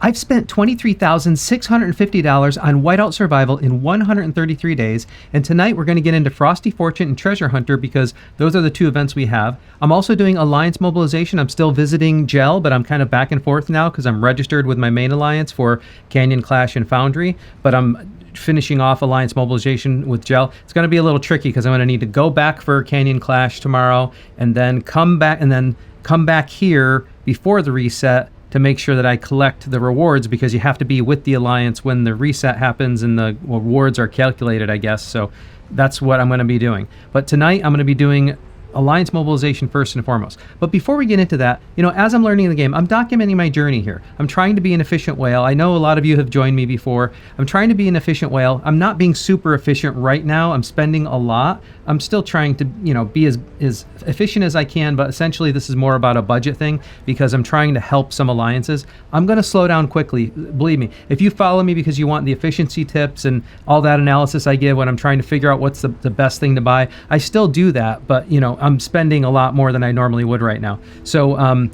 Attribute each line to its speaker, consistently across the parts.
Speaker 1: I've spent $23,650 on Whiteout Survival in 133 days, and tonight we're going to get into Frosty Fortune and Treasure Hunter because those are the two events we have. I'm also doing Alliance Mobilization. I'm still visiting Gel, but I'm kind of back and forth now because I'm registered with my main alliance for Canyon Clash and Foundry, but I'm finishing off Alliance Mobilization with Gel. It's going to be a little tricky because I'm going to need to go back for Canyon Clash tomorrow and then come back here before the reset to make sure that I collect the rewards, because you have to be with the Alliance when the reset happens and the rewards are calculated, I guess. So that's what I'm going to be doing. But tonight I'm going to be doing Alliance Mobilization first and foremost. But before we get into that, as I'm learning the game, I'm documenting my journey here. I'm trying to be an efficient whale. I know a lot of you have joined me before. I'm trying to be an efficient whale. I'm not being super efficient right now. I'm spending a lot. I'm still trying to, be as efficient as I can, but essentially this is more about a budget thing because I'm trying to help some alliances. I'm going to slow down quickly. Believe me, if you follow me because you want the efficiency tips and all that analysis I give when I'm trying to figure out what's the best thing to buy, I still do that, but I'm spending a lot more than I normally would right now. So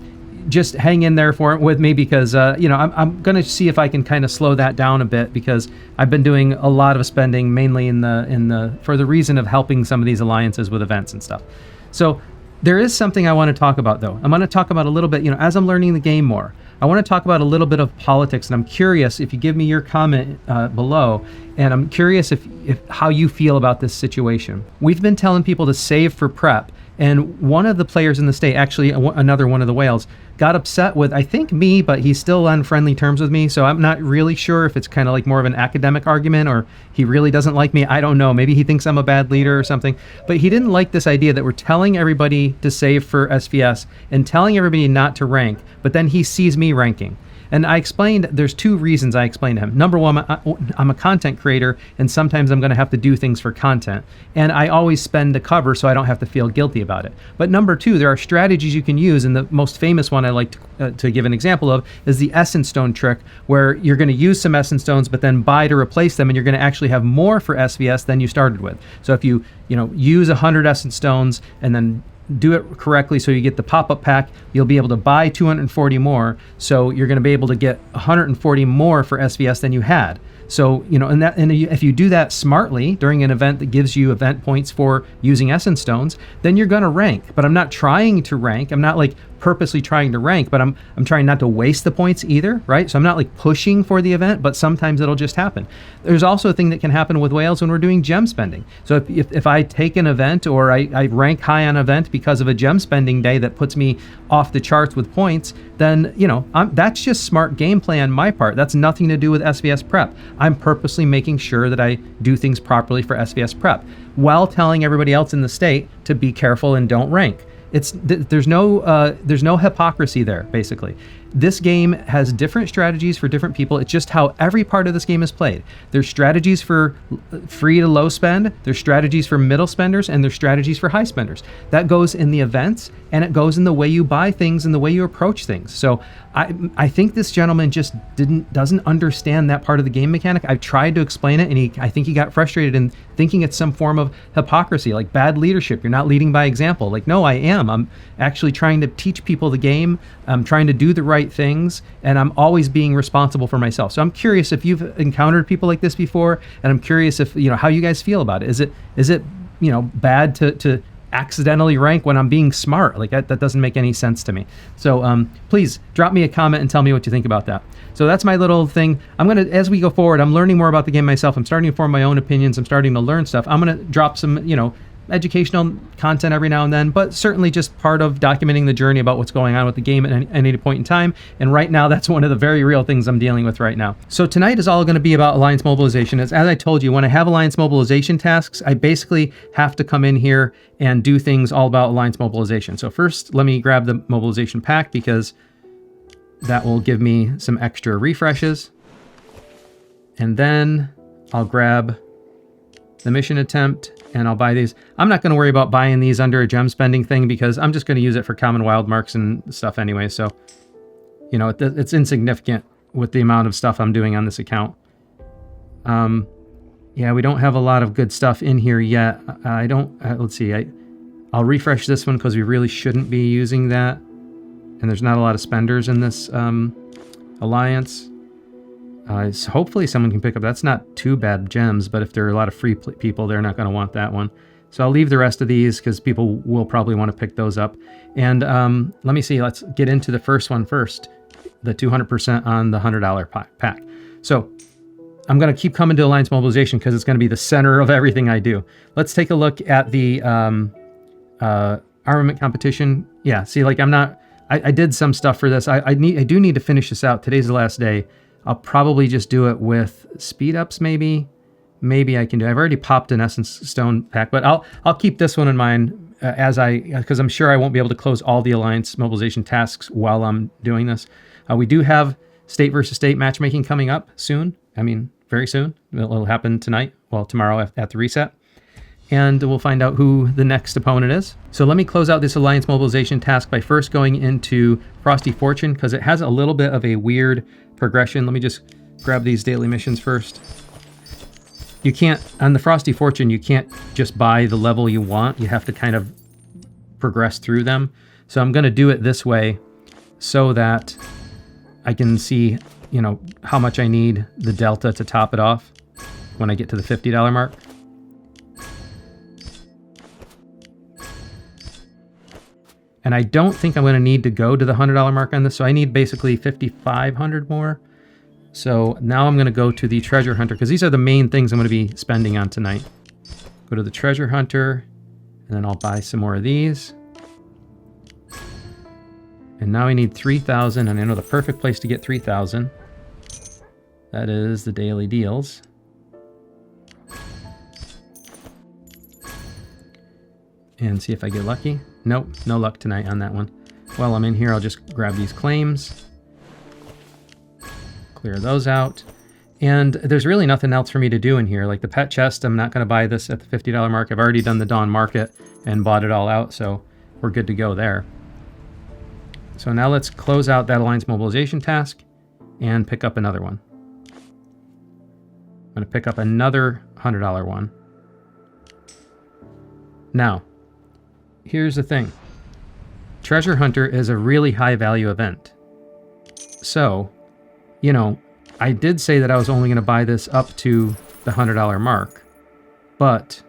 Speaker 1: just hang in there with me because I'm going to see if I can kind of slow that down a bit because I've been doing a lot of spending mainly for the reason of helping some of these alliances with events and stuff. So there is something I want to talk about though. I'm going to talk about a little bit, as I'm learning the game more. I want to talk about a little bit of politics, and I'm curious if you give me your comment below, and I'm curious if how you feel about this situation. We've been telling people to save for prep, and one of the players in the state, actually another one of the whales, got upset with, I think, me, but he's still on friendly terms with me, so I'm not really sure if it's kind of like more of an academic argument or he really doesn't like me. I don't know. Maybe he thinks I'm a bad leader or something, but he didn't like this idea that we're telling everybody to save for SVS and telling everybody not to rank, but then he sees me ranking. And I explained, there's two reasons I explained to him. Number one, I'm a content creator, and sometimes I'm going to have to do things for content. And I always spend to cover so I don't have to feel guilty about it. But number two, there are strategies you can use, and the most famous one I like to give an example of is the Essence Stone trick, where you're going to use some Essence Stones, but then buy to replace them, and you're going to actually have more for SVS than you started with. So if you use 100 Essence Stones and then do it correctly so you get the pop-up pack, you'll be able to buy 240 more, so you're going to be able to get 140 more for SVS than you had. So if you do that smartly during an event that gives you event points for using Essence Stones, then you're going to rank. But I'm not trying to rank. I'm not like purposely trying to rank, but I'm trying not to waste the points either, right? So I'm not like pushing for the event, but sometimes it'll just happen. There's also a thing that can happen with whales when we're doing gem spending. So if I take an event or I rank high on an event because of a gem spending day that puts me off the charts with points, then that's just smart gameplay on my part. That's nothing to do with SVS prep. I'm purposely making sure that I do things properly for SVS prep while telling everybody else in the state to be careful and don't rank. There's no hypocrisy there, basically. This game has different strategies for different people. It's just how every part of this game is played. There's strategies for free to low spend, there's strategies for middle spenders, and there's strategies for high spenders. That goes in the events, and it goes in the way you buy things and the way you approach things. So I think this gentleman just doesn't understand that part of the game mechanic. I've tried to explain it, and I think he got frustrated in thinking it's some form of hypocrisy, like bad leadership. You're not leading by example. Like, no, I am. I'm actually trying to teach people the game. I'm trying to do the right things, and I'm always being responsible for myself. So I'm curious if you've encountered people like this before, and I'm curious if how you guys feel about it. Is it bad to accidentally rank when I'm being smart? Like that doesn't make any sense to me. So please drop me a comment and tell me what you think about that. So that's my little thing. As we go forward, I'm learning more about the game myself. I'm starting to form my own opinions. I'm starting to learn stuff. I'm gonna drop some educational content every now and then, but certainly just part of documenting the journey about what's going on with the game at any point in time. And right now, that's one of the very real things I'm dealing with right now. So tonight is all going to be about Alliance Mobilization. As I told you, when I have Alliance Mobilization tasks, I basically have to come in here and do things all about Alliance Mobilization. So first, let me grab the Mobilization pack because that will give me some extra refreshes. And then I'll grab the mission attempt, and I'll buy these. I'm not going to worry about buying these under a gem spending thing because I'm just going to use it for common wild marks and stuff anyway. So, it's insignificant with the amount of stuff I'm doing on this account. Yeah, we don't have a lot of good stuff in here yet. Let's see. I'll refresh this one because we really shouldn't be using that. And there's not a lot of spenders in this alliance. So hopefully someone can pick up. That's not too bad gems, but if there are a lot of free people, they're not going to want that one. So I'll leave the rest of these because people will probably want to pick those up. And let me see. Let's get into the first one first. The 200% on the $100 pack. So I'm going to keep coming to Alliance Mobilization because it's going to be the center of everything I do. Let's take a look at the armament competition. Yeah, see, like I did some stuff for this. I do need to finish this out. Today's the last day. I'll probably just do it with speed ups, maybe. Maybe I can do. I've already popped an Essence Stone pack, but I'll keep this one in mind because I'm sure I won't be able to close all the Alliance Mobilization tasks while I'm doing this. We do have state versus state matchmaking coming up soon. I mean, very soon. It'll happen tonight. Well, tomorrow at the reset. And we'll find out who the next opponent is. So let me close out this Alliance Mobilization task by first going into Frosty Fortune because it has a little bit of a weird progression. Let me just grab these daily missions first. You can't, on the Frosty Fortune, you can't just buy the level you want. You have to kind of progress through them. So I'm going to do it this way so that I can see, you know, how much I need the delta to top it off when I get to the $50 mark. And I don't think I'm going to need to go to the $100 mark on this, so I need basically 5,500 more. So now I'm going to go to the Treasure Hunter, because these are the main things I'm going to be spending on tonight. Go to the Treasure Hunter, and then I'll buy some more of these. And now I need 3,000, and I know the perfect place to get 3,000. That is the daily deals. And see if I get lucky. Nope, no luck tonight on that one. While I'm in here, I'll just grab these claims. Clear those out. And there's really nothing else for me to do in here. Like the pet chest, I'm not going to buy this at the $50 mark. I've already done the Dawn Market and bought it all out, so we're good to go there. So now let's close out that Alliance Mobilization task and pick up another one. I'm going to pick up another $100 one. Now, here's the thing. Treasure Hunter is a really high value event. So, you know, I did say that I was only going to buy this up to the $100 mark, but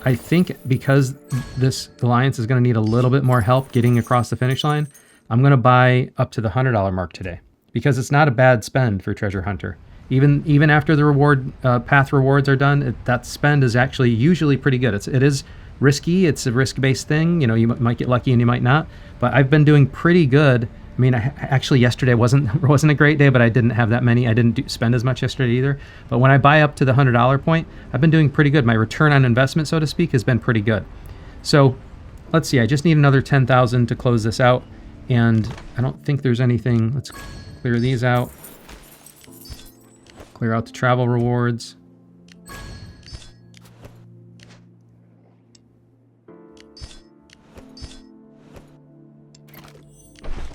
Speaker 1: I think because this alliance is going to need a little bit more help getting across the finish line, I'm going to buy up to the $100 mark today because it's not a bad spend for Treasure Hunter. Even after the reward path rewards are done, that spend is actually usually pretty good. It is risky. It's a risk-based thing. You know, you might get lucky and you might not. But I've been doing pretty good. I mean, actually yesterday wasn't a great day, but I didn't have that many. I didn't spend as much yesterday either. But when I buy up to the $100 point, I've been doing pretty good. My return on investment, so to speak, has been pretty good. So let's see. I just need another 10,000 to close this out, and I don't think there's anything. Let's clear these out. Clear out the travel rewards.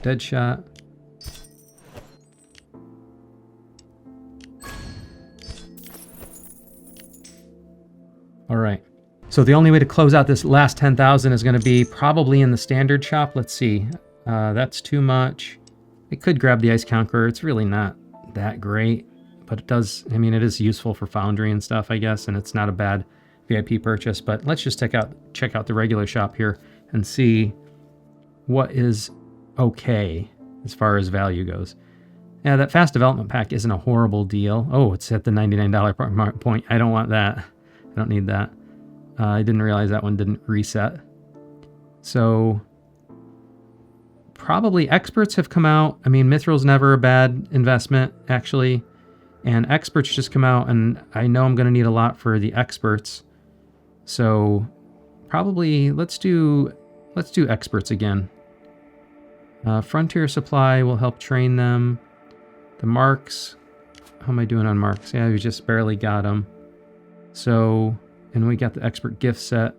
Speaker 1: Deadshot. All right. So the only way to close out this last 10,000 is going to be probably in the standard shop. Let's see. That's too much. I could grab the Ice Conqueror. It's really not that great. But it does, I mean, it is useful for Foundry and stuff, I guess, and it's not a bad VIP purchase. But let's just check out the regular shop here and see what is okay as far as value goes. Yeah, that fast development pack isn't a horrible deal. Oh, it's at the $99 point. I don't want that. I don't need that. I didn't realize that one didn't reset. So probably experts have come out. I mean, Mithril's never a bad investment, actually. And experts just come out, and I know I'm going to need a lot for the experts. So probably let's do experts again. Frontier Supply will help train them. The marks, how am I doing on marks? Yeah, we just barely got them. So, and we got the expert gift set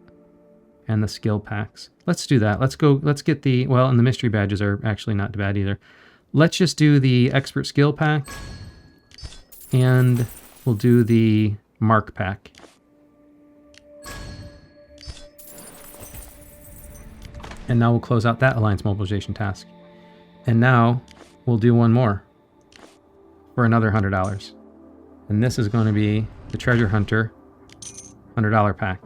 Speaker 1: and the skill packs. Let's do that. Let's get the, well, and the mystery badges are actually not bad either. Let's just do the expert skill pack. And we'll do the mark pack. And now we'll close out that Alliance Mobilization task. And now we'll do one more. for another $100. And this is going to be the Treasure Hunter $100 pack.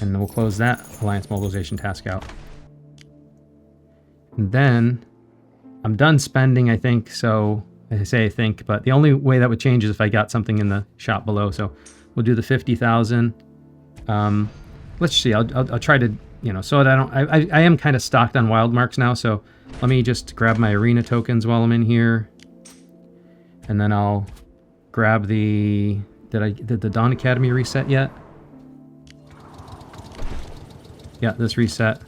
Speaker 1: And we'll close that Alliance Mobilization task out. And then I'm done spending, I think, so I say I think, but the only way that would change is if I got something in the shop below. So we'll do the 50,000. Let's see, I'll try to, you know, so that I am kind of stocked on wild marks now, so let me just grab my arena tokens while I'm in here. And then I'll grab the, did the Dawn Academy reset yet? Yeah, this reset.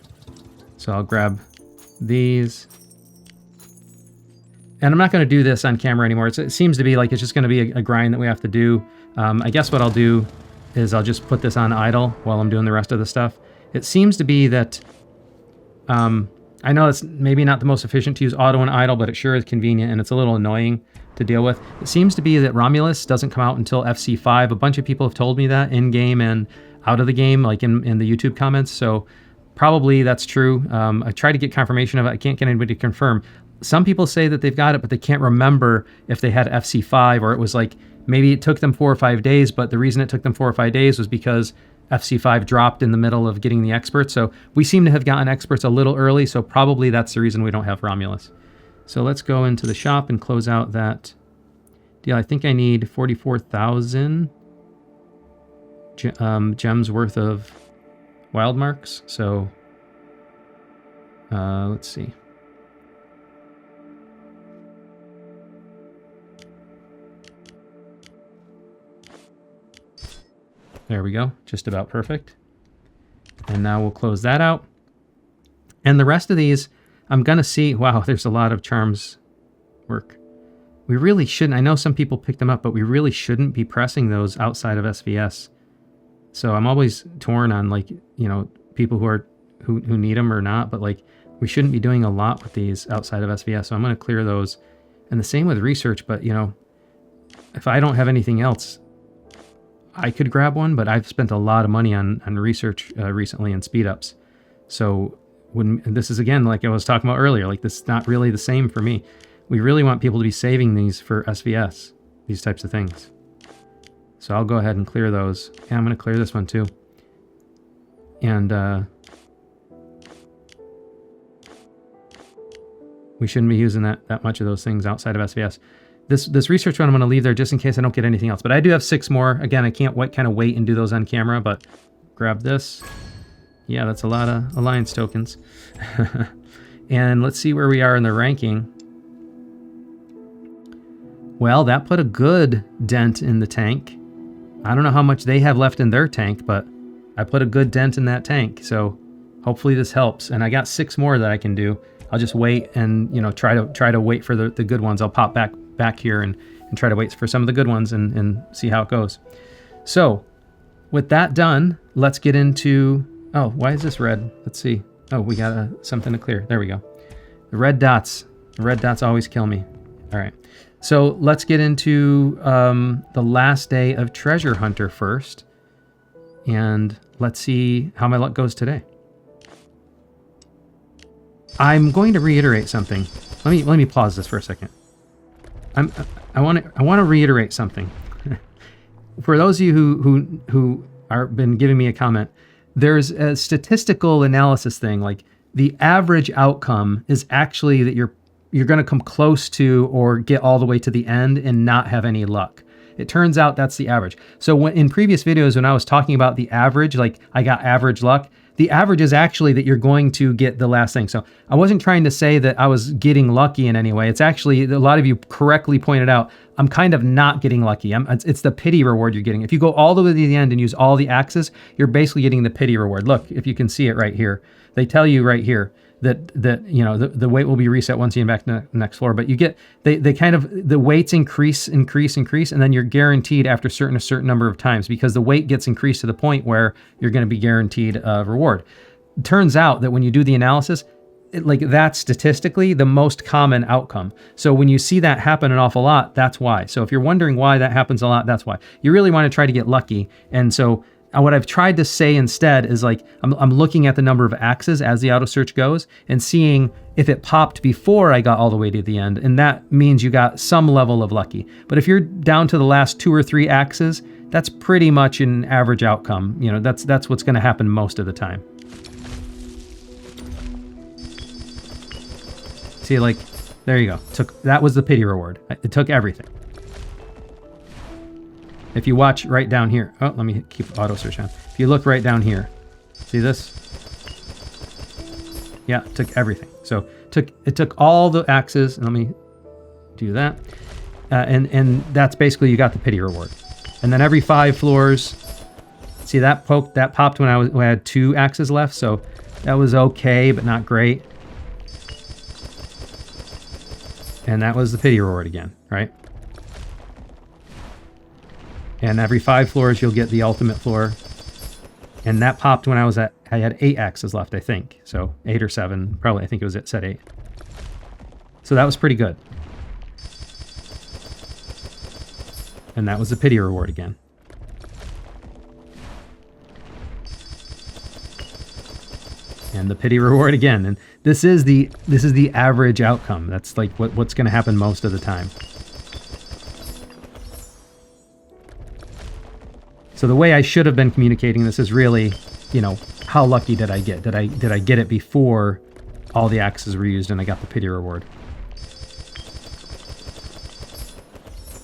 Speaker 1: So I'll grab these. And I'm not going to do this on camera anymore. It seems to be like it's just going to be a grind that we have to do. I guess what I'll do is I'll just put this on idle while I'm doing the rest of the stuff. It seems to be that, I know it's maybe not the most efficient to use auto and idle, but it sure is convenient and it's a little annoying to deal with. It seems to be that Romulus doesn't come out until FC5. A bunch of people have told me that in-game and out of the game, like in the YouTube comments. So probably that's true. I tried to get confirmation of it. I can't get anybody to confirm. Some people say that they've got it, but they can't remember if they had FC5 or it was like, maybe it took them 4 or 5 days, but the reason it took them 4 or 5 days was because FC5 dropped in the middle of getting the experts. So we seem to have gotten experts a little early, so probably that's the reason we don't have Romulus. So let's go into the shop and close out that deal. I think I need 44,000 gems worth of wild marks. So let's see. There we go, just about perfect. And now we'll close that out. And the rest of these, I'm gonna see, wow, there's a lot of charms work. We really shouldn't, I know some people picked them up, but we really shouldn't be pressing those outside of SVS. So I'm always torn on, like, you know, people who need them or not, but like, we shouldn't be doing a lot with these outside of SVS. So I'm gonna clear those. And the same with research, but you know, if I don't have anything else, I could grab one, but I've spent a lot of money on research recently and speed ups. So when this is, again, like I was talking about earlier, like this is not really the same for me. We really want people to be saving these for SVS, these types of things. So I'll go ahead and clear those. And I'm going to clear this one too. And we shouldn't be using that much of those things outside of SVS. This research one I'm going to leave there just in case I don't get anything else. But I do have 6 more. Again, I can't kind of wait and do those on camera, but grab this. Yeah, that's a lot of Alliance tokens. And let's see where we are in the ranking. Well, that put a good dent in the tank. I don't know how much they have left in their tank, but I put a good dent in that tank. So hopefully this helps. And I got 6 more that I can do. I'll just wait and, you know, try to wait for the good ones. I'll pop back here and try to wait for some of the good ones and see how it goes. So with that done, let's get into, oh, why is this red? Let's see. Oh, we got something to clear. There we go. The red dots always kill me. All right. So let's get into the last day of Treasure Hunter first. And let's see how my luck goes today. I'm going to reiterate something. Let me pause this for a second. I want to reiterate something. For those of you who are been giving me a comment, there's a statistical analysis thing. Like the average outcome is actually that you're going to come close to or get all the way to the end and not have any luck. It turns out that's the average. So in previous videos, when I was talking about the average, like I got average luck, the average is actually that you're going to get the last thing. So I wasn't trying to say that I was getting lucky in any way. It's actually, a lot of you correctly pointed out, I'm kind of not getting lucky. It's the pity reward you're getting. If you go all the way to the end and use all the axes, you're basically getting the pity reward. Look, if you can see it right here, they tell you right here that you know the weight will be reset once you get back to the next floor. But you get they kind of, the weights increase, and then you're guaranteed after a certain number of times, because the weight gets increased to the point where you're going to be guaranteed a reward. It turns out that when you do the analysis, like that's statistically the most common outcome. So when you see that happen an awful lot, that's why. So if you're wondering why that happens a lot, that's why. You really want to try to get lucky. And so what I've tried to say instead is like, I'm looking at the number of axes as the auto search goes and seeing if it popped before I got all the way to the end. And that means you got some level of lucky. But if you're down to the last 2 or 3 axes, that's pretty much an average outcome. You know, that's what's going to happen most of the time. See, like, there you go. That was the pity reward. It took everything. If you watch right down here, oh, let me keep auto search on. If you look right down here, see this? Yeah, it took everything. So it took all the axes, and let me do that. And that's basically, you got the pity reward. And then every 5 floors, see that popped when I had 2 axes left, so that was okay, but not great. And that was the pity reward again, right? And every 5 floors, you'll get the ultimate floor. And that popped when I had 8 axes left, I think. So 8 or 7, probably, I think it was at set 8. So that was pretty good. And that was the pity reward again. And the pity reward again. And this is the average outcome. That's like what's going to happen most of the time. So the way I should have been communicating this is really, you know, how lucky did I get? Did I get it before all the axes were used and I got the pity reward?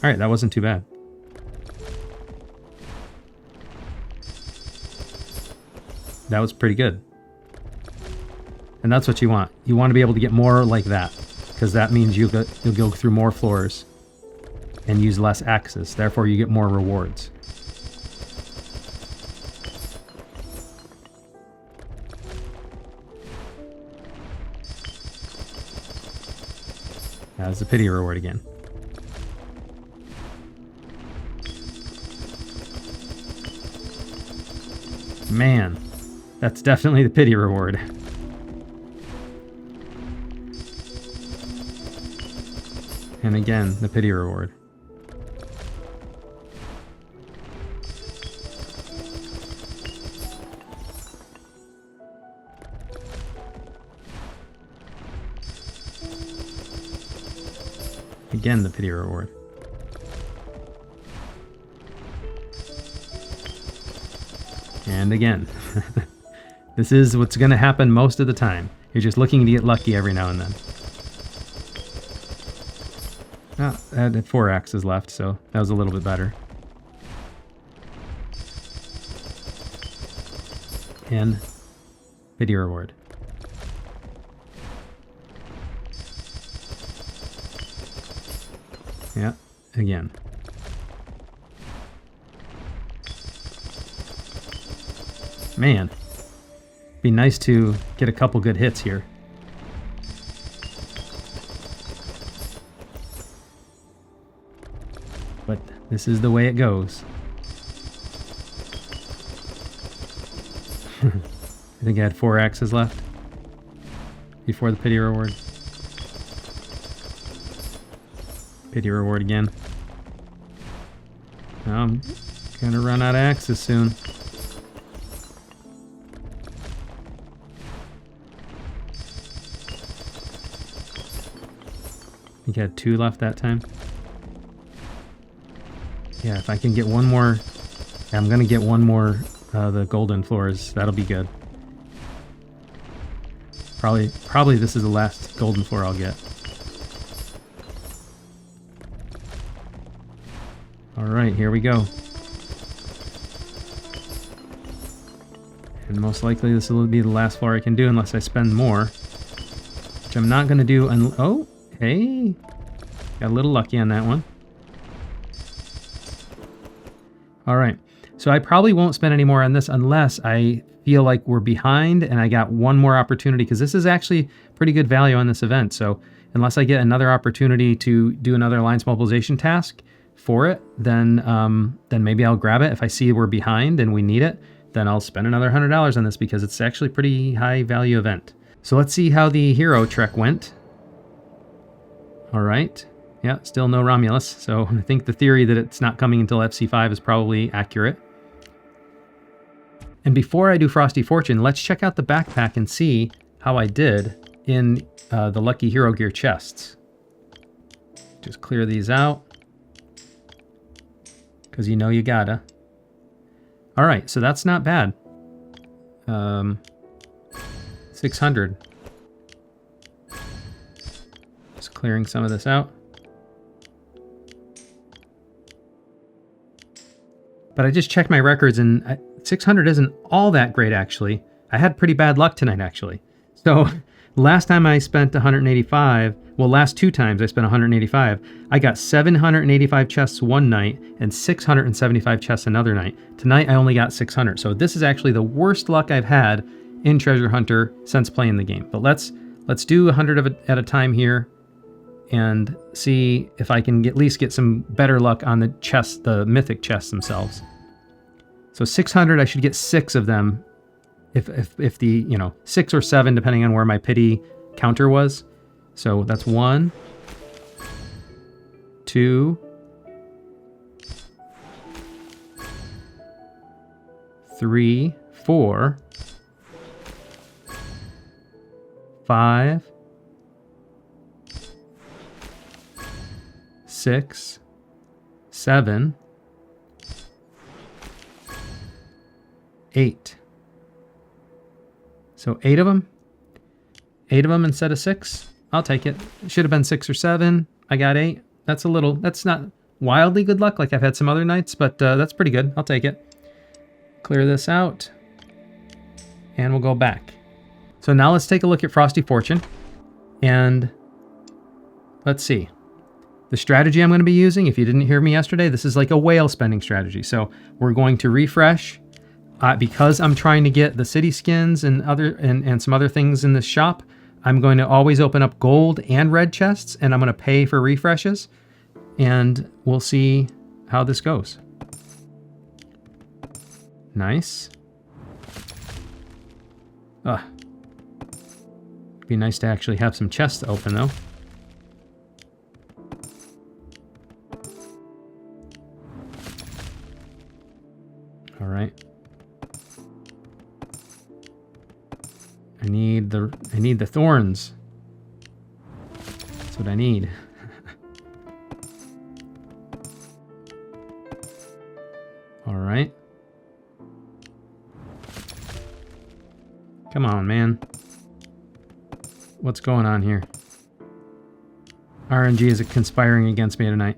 Speaker 1: All right, that wasn't too bad. That was pretty good. And that's what you want. You want to be able to get more like that, because that means you'll go through more floors and use less axes. Therefore, you get more rewards. That's the pity reward again. Man, that's definitely the pity reward. And again, the pity reward. Again, the pity reward. And again. This is what's going to happen most of the time. You're just looking to get lucky every now and then. Oh, I had 4 axes left, so that was a little bit better. And pity reward. Yeah, again. Man, be nice to get a couple good hits here. But this is the way it goes. I think I had 4 axes left before the pity reward. Pity reward again. I'm gonna run out of axes soon. I think I had 2 left that time. Yeah, if I can get one more, yeah, I'm gonna get one more the golden floors. That'll be good. Probably this is the last golden floor I'll get. All right, here we go. And most likely this will be the last floor I can do unless I spend more, which I'm not gonna do. Oh, hey, got a little lucky on that one. All right, so I probably won't spend any more on this unless I feel like we're behind and I got one more opportunity, because this is actually pretty good value on this event. So unless I get another opportunity to do another alliance mobilization task for it, then maybe I'll grab it. If I see we're behind and we need it, then I'll spend another $100 on this, because it's actually a pretty high value event. So let's see how the hero trek went. All right. Yeah, still no Romulus, so I think the theory that it's not coming until FC5 is probably accurate. And before I do Frosty Fortune, let's check out the backpack and see how I did in the Lucky Hero Gear chests. Just clear these out, because you know you gotta. All right, so that's not bad. 600. Just clearing some of this out. But I just checked my records, and 600 isn't all that great, actually. I had pretty bad luck tonight, actually. So last time I spent 185, well, last 2 times I spent 185, I got 785 chests one night and 675 chests another night. Tonight I only got 600. So this is actually the worst luck I've had in Treasure Hunter since playing the game. But let's do 100 of it at a time here and see if I can at least get some better luck on the chests, the mythic chests themselves. So 600, I should get 6 of them if the, 6 or 7, depending on where my pity counter was. So that's 1, 2, 3, 4, 5, 6, 7, 8. So 8 of them? 8 of them instead of 6? I'll take it. It should have been 6 or 7. I got 8. That's not wildly good luck like I've had some other nights, but that's pretty good. I'll take it. Clear this out. And we'll go back. So now let's take a look at Frosty Fortune. And let's see. The strategy I'm going to be using, if you didn't hear me yesterday, this is like a whale spending strategy. So we're going to refresh. Because I'm trying to get the city skins and some other things in this shop, I'm going to always open up gold and red chests, and I'm going to pay for refreshes, and we'll see how this goes. Nice. Be nice to actually have some chests to open, though. All right. I need the thorns. That's what I need. All right. Come on, man. What's going on here? RNG is conspiring against me tonight.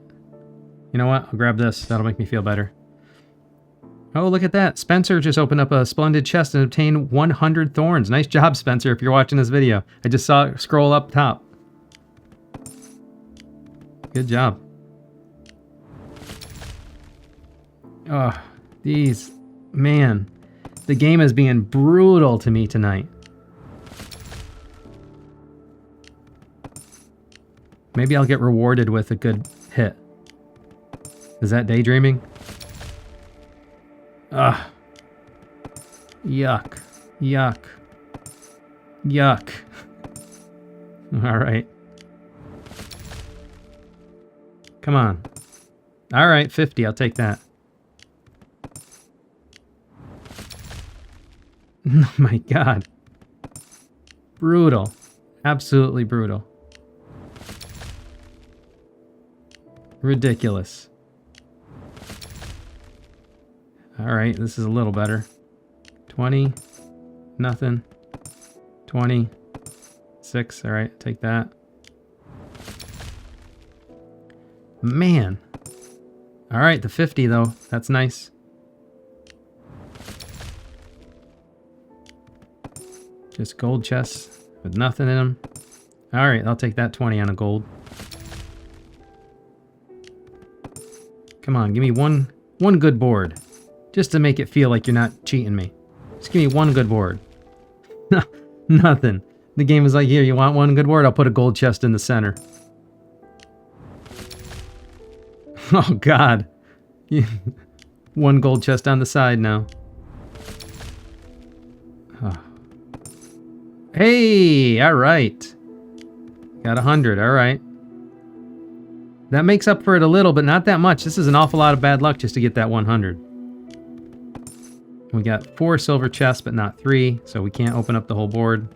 Speaker 1: You know what? I'll grab this. That'll make me feel better. Oh, look at that. Spencer just opened up a splendid chest and obtained 100 thorns. Nice job, Spencer, if you're watching this video. I just saw it scroll up top. Good job. Oh, man. The game is being brutal to me tonight. Maybe I'll get rewarded with a good hit. Is that daydreaming? Ugh. Yuck. Yuck. Yuck. All right. Come on. All right, 50. I'll take that. Oh my God. Brutal. Absolutely brutal. Ridiculous. All right, this is a little better. 20, nothing. 20, 6, all right, take that. Man. All right, the 50 though, that's nice. Just gold chests with nothing in them. All right, I'll take that 20 on a gold. Come on, give me one good board. Just to make it feel like you're not cheating me. Just give me one good board. Nothing. The game is like, here, you want one good board? I'll put a gold chest in the center. Oh, God. One gold chest on the side now. Oh. Hey, all right. Got 100, all right. That makes up for it a little, but not that much. This is an awful lot of bad luck just to get that 100. We got 4 silver chests, but not 3, so we can't open up the whole board.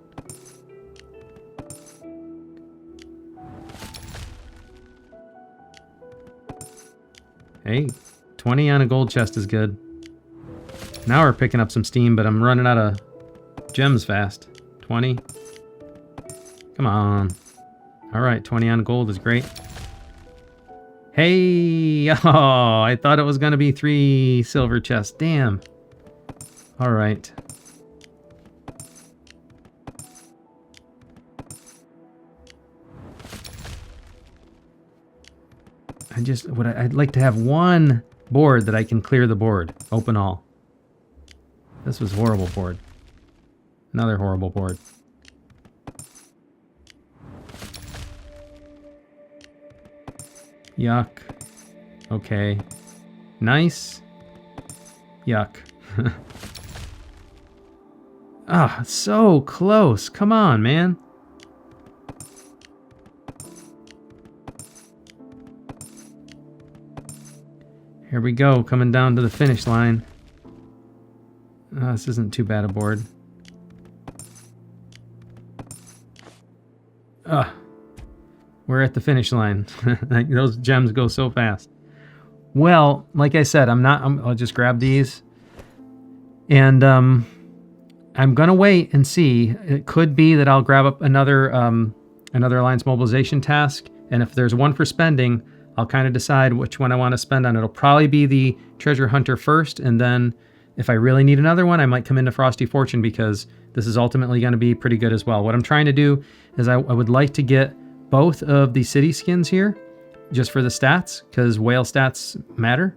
Speaker 1: Hey, 20 on a gold chest is good. Now we're picking up some steam, but I'm running out of gems fast. 20. Come on. All right, 20 on gold is great. Hey, oh, I thought it was going to be 3 silver chests. Damn. All right. I'd like to have one board that I can clear the board. Open all. This was horrible board. Another horrible board. Yuck. Okay. Nice. Yuck. Ah, so close. Come on, man. Here we go, coming down to the finish line. This isn't too bad a board. We're at the finish line. Those gems go so fast. Well, like I said, I'll just grab these. And I'm gonna wait and see. It could be that I'll grab up another Alliance Mobilization task. And if there's one for spending, I'll kind of decide which one I want to spend on. It'll probably be the Treasure Hunter first, and then if I really need another one, I might come into Frosty Fortune because this is ultimately going to be pretty good as well. What I'm trying to do is I would like to get both of the city skins here just for the stats, because whale stats matter.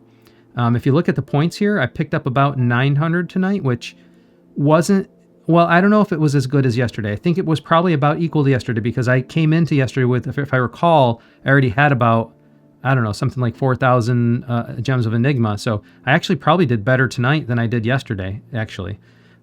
Speaker 1: If you look at the points here, I picked up about 900 tonight, which wasn't, well, I don't know if it was as good as yesterday. I think it was probably about equal to yesterday because I came into yesterday with, if I recall, I already had about, I don't know, something like 4,000 gems of Enigma. So I actually probably did better tonight than I did yesterday, actually.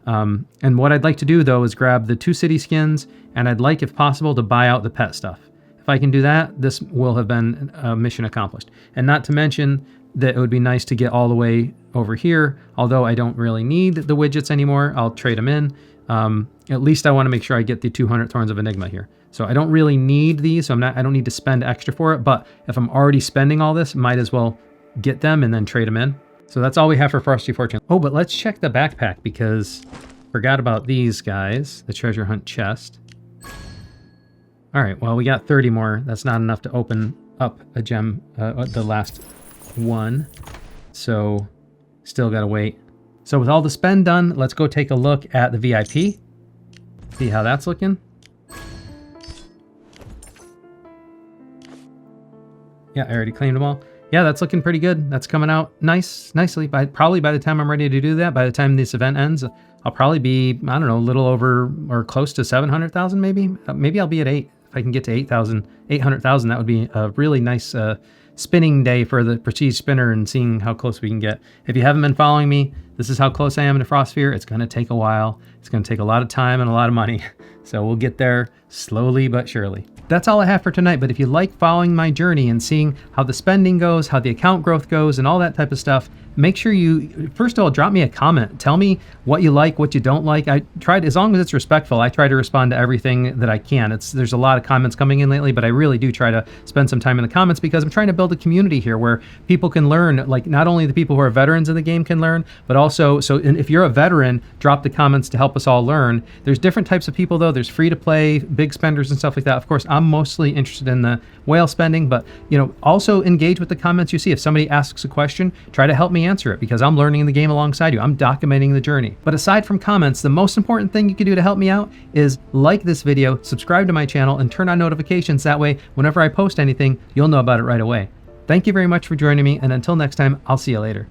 Speaker 1: And what I'd like to do, though, is grab the 2 city skins, and I'd like, if possible, to buy out the pet stuff. If I can do that, this will have been mission accomplished. And not to mention that it would be nice to get all the way over here. Although I don't really need the widgets anymore, I'll trade them in. At least I want to make sure I get the 200 Thorns of Enigma here. So I don't really need these, so I don't need to spend extra for it, but if I'm already spending all this, might as well get them and then trade them in. So that's all we have for Frosty Fortune. Oh, but let's check the backpack because forgot about these guys, the treasure hunt chest. All right, well, we got 30 more. That's not enough to open up a gem, the last one. So still gotta wait. So with all the spend done, let's go take a look at the VIP. See how that's looking. Yeah, I already claimed them all. Yeah, that's looking pretty good. That's coming out nicely. Probably by the time I'm ready to do that, by the time this event ends, I'll probably be, I don't know, a little over or close to 700,000 maybe. Maybe I'll be at 8. If I can get to 800,000, that would be a really nice spinning day for the Prestige Spinner and seeing how close we can get. If you haven't been following me, this is how close I am to Frostsphere. It's going to take a while. It's going to take a lot of time and a lot of money. So we'll get there slowly but surely. That's all I have for tonight, but if you like following my journey and seeing how the spending goes, how the account growth goes, and all that type of stuff, make sure you, first of all, drop me a comment. Tell me what you like, what you don't like. I tried, as long as it's respectful, I try to respond to everything that I can. There's a lot of comments coming in lately, but I really do try to spend some time in the comments because I'm trying to build a community here where people can learn, like not only the people who are veterans in the game can learn, but also, and if you're a veteran, drop the comments to help us all learn. There's different types of people though. There's free to play, big spenders and stuff like that. Of course, I'm mostly interested in the whale spending, but also engage with the comments you see. If somebody asks a question, try to help me answer it because I'm learning the game alongside you. I'm documenting the journey. But aside from comments, the most important thing you can do to help me out is like this video, subscribe to my channel, and turn on notifications. That way, whenever I post anything, you'll know about it right away. Thank you very much for joining me, and until next time, I'll see you later.